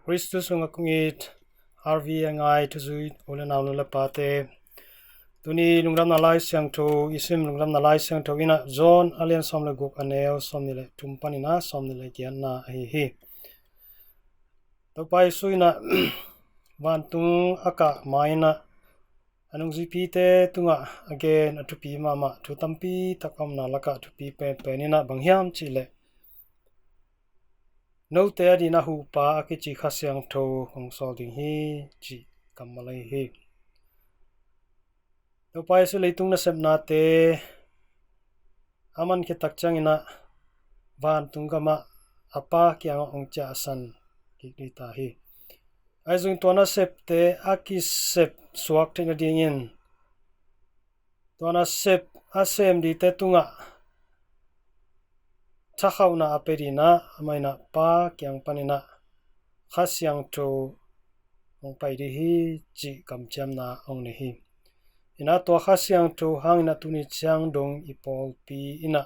Christus ngakungit RV angai tu zui ulen aulu lepate Tuni Lungdamna Laisiangtho isim Lungdamna Laisiangtho ina John alian somle guk aneo somnile tumpanina somnile kianna hi topai suina vantung aka maina anung zipite tunga again atupi mama tutampi takamna laka atupi penina banghiam chile no te adina hu pa akichi khasiangtho kong solding hi chi kamalai hi topai su leitung na sepna te aman ke takchangina van tungama apa kyang ongcha san kikita hi aizung tona sep te aki sep suak te na dingin tona sep asem di te tunga chakhawna aperina amaina pa kyang panina khasiangtho ong paidi hi chi kamchamna ong ne hi ina to khasiangtho hangina tuni chang dong ipol pi ina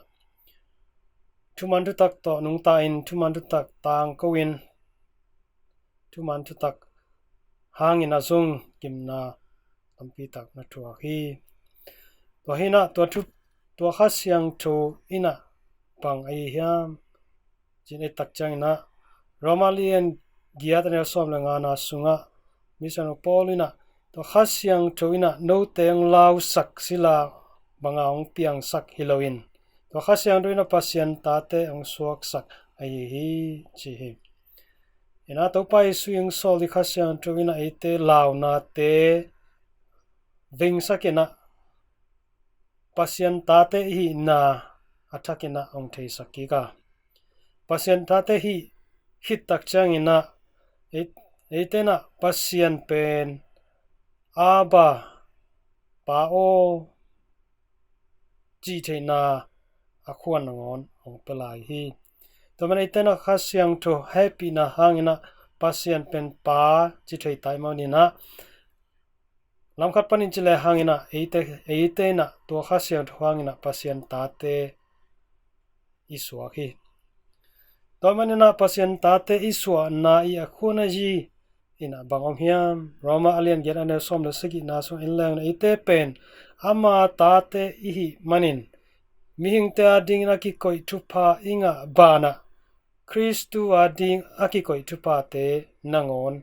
thuman thu tak to nung ta in thuman thu tak tang kowin thuman thu tak hangina zung kimna ampi tak na thua hi to hina to khasiangtho ina pang ai hiam chin e tak changina romalian giatane somlenga na sunga misano polina to khasiangtho ina no teng lau sak sila banga ong piang sak hiloin to khasiangtho ina pasien tate ong suak sak ai hi chi hi ina to pai suing sol di khasiangtho ina ite lau na te ving sakena pasien tate hi na athakena ong thei sakika pasien tate hi hit tak changina eitena pasien pen aba pao chi theina akhuan ngon ong pelai hi to man eitena khasiangtho happy na hangina pasien pen pa chi thei tai maunina lamkhat panin chile hangina eitena to khasiangtho hangina pasien tate iswa hi to manina pasien tate iswa na I akhuna ji ina bangom hiam roma alien get ane som le sigi na so inlang na ite pen ama tate ihi manin mihing te ading na ki koi thupa inga bana Kristu ading aki koi thupa te nangon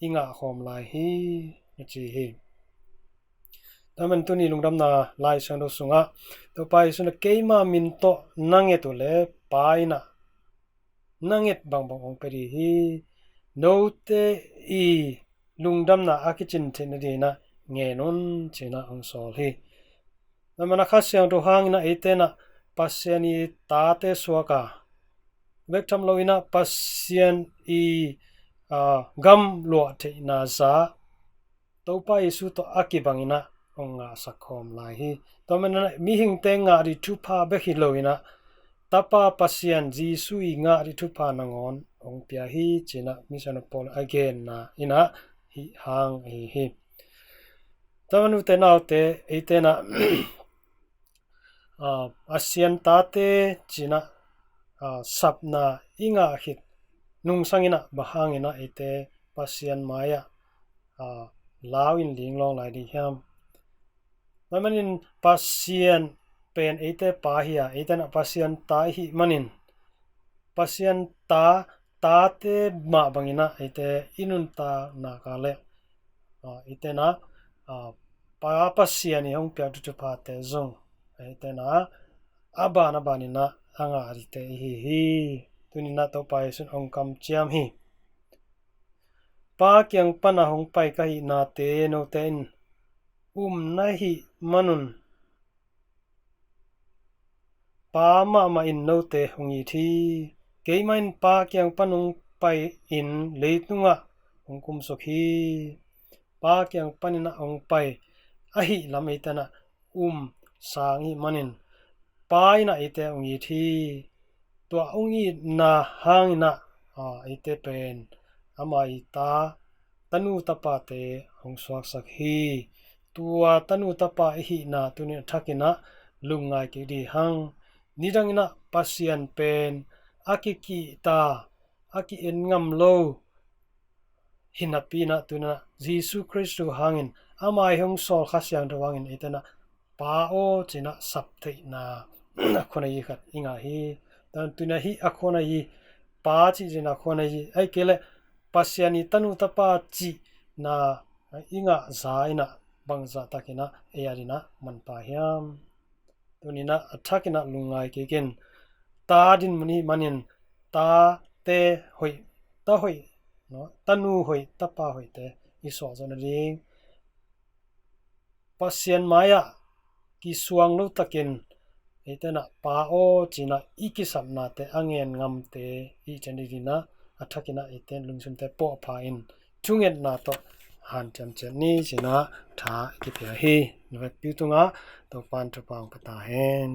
inga hom lai hi chi hi taman Tuni Lungdamna Laisiangtho sunga to pai suna keima min to nange to le paina nanget bang ong peri hi no te I lungdamna akichin thina dina ngenon china ong sol hi namana khasiangtho hangina etena pasiani tate suaka vektham loina pasien I gam lo the na za topa isu to akibangina onga sakhom lai hi tomena mi hing te nga ri thupa be hi loina tapa pasien jisu I nga ri thupa nangon ong pia hi china misana pol again na ina hi hang hi tamanu te naute eitena asian tate china sapna inga hit nung sangina bahangina ite pasien maya lawin linglong lai di hiam mamanin pasien pen ite pahia itena pasien ta hi manin pasien tate ma bangina ite inun ta na kale itena pa pasien hong pya tu pa te zong itena abana banina anga rite hi tunina to pai sun ong kam chiam hi pa kyang pana hong pai kai na te no ten nahi manun pa ma in no te hongi thi keimain pa kyang panung pai in leitunga ongkum sokhi pa kyang panina ong pai ahi lamaitana sangi manin paina ite ongi thi to ongi na hangina ite pen ama ita tanu tapate ong swak sakhi tua tanu tapa hi na tuni thakina lungai ki di hang nidangina pasien pen akiki ta aki en ngam lo hinapina tuna Jesu Christu hangin amai hong sol khasyang dawangin itena pa o china sapthei na akhona yi khat inga hi tan tuna hi akhona yi pa chi jina khona yi ai kele pasiani tanu tapa chi na inga zaina bangza takina eyarina manpa hiam tunina athakina lungai keken ta din muni manin ta te hoi ta hoi no tanu hoi tapa hoi te iso zona ring pasian maya ki suang lo takin itena pa o china ikisap na te angen ngam te I chanidina athakina iten lungsun te po pha in chunget na to han cham chen ni china tha ki pya hi no pitunga to pan to pang pata hen